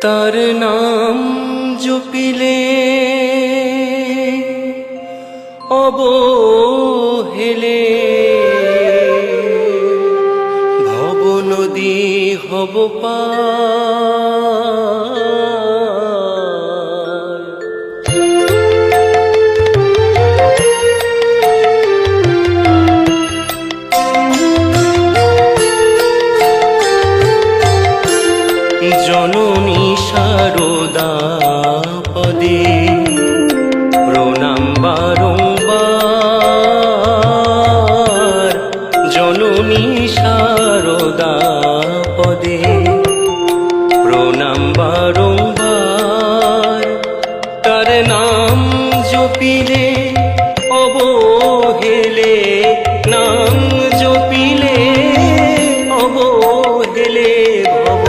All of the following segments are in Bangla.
তার নাম জপিলে অবহেলে ভব নদী হব পার। জননী শারদা পদে প্রণাম বারংবার। জননী শারদা পদে প্রণাম বারংবার। তার নাম জপিলে অবহেলে, নাম জপিলে অবহেলে ভব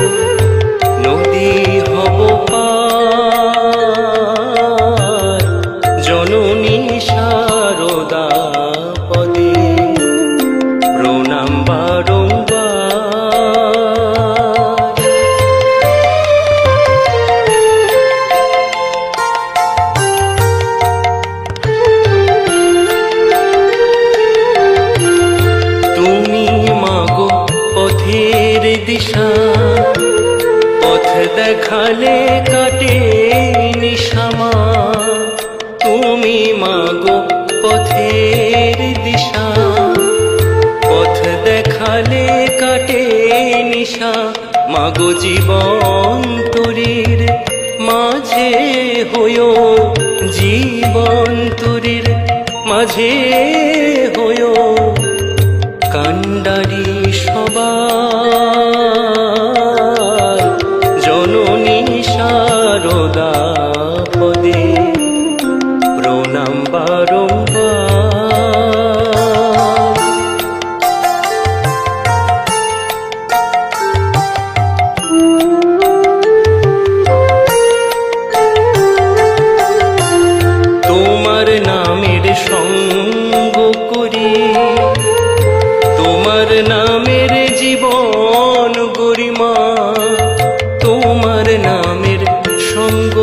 নদী হব পার। জননী শারদা পদে প্রণাম বারংবার। তুমি মাগো পথের দিশা, পথ দেখালে কাটে নিশামা। তুমি মাগো পথের দিশা, পথ দেখালে কাটে নিশা। মাগো জীবন তরির মাঝে হয়ো, জীবন তরির মাঝে হয়ো কান্ডারি সবার। জননী শারদা পদে প্রণাম বারংবার। তোমার নামের সঙ্গ করি, তোমার নামের জীবন গরিমা। তোমার নামের সঙ্গ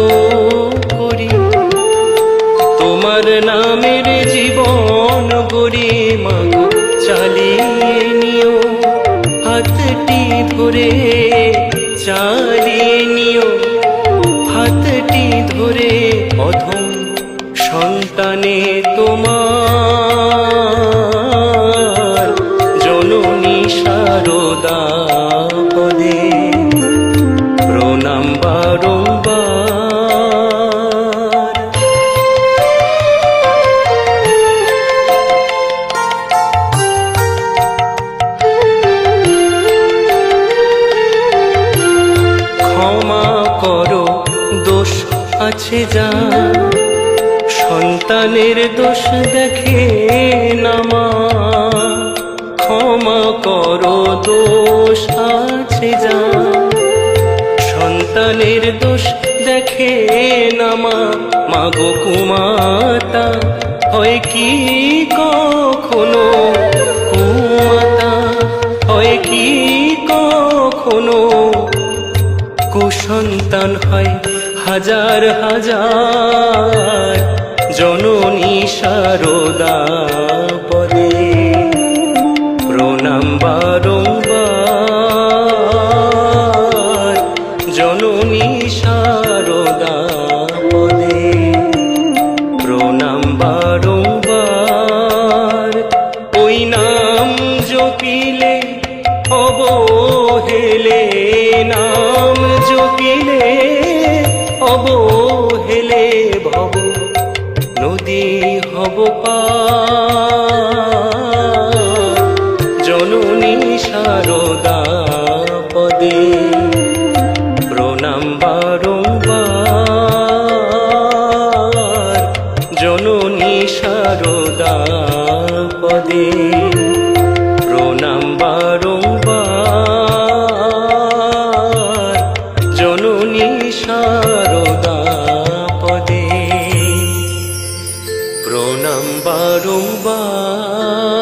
করি, তোমার নামের জীবন গরিমা। চালিয়ে নিও হাতটি ধরে, চালিয়ে নিও হাতটি ধরে। অধম সন্তানে তোমার। জননী শারদা পদে প্রণাম বারংবার। ক্ষমা করো দোষ আছে যা, সন্তানের দোষ দেখে না মা। ক্ষমা করো দোষ আছে যা, সন্তানের দোষ দেখে না মা। মাগো কুমাতা হয় কি কখনো, কুমাতা হয় কি কখনো। কুসন্তান হয় হাজার হাজার। জননী শারদা পদে প্রণাম বারংবার। জননী শারদা পদে প্রণাম বারংবার। ওই নাম জপিলে অবহেলে, নাম জপিলে অবহেলে ভব নদী হব পার। জননী শারদা পদে প্রণাম বারংবার। জননী শারদা পদে প্রণাম বারংবার। জননী শারদা পদে প্রণাম বারংবার।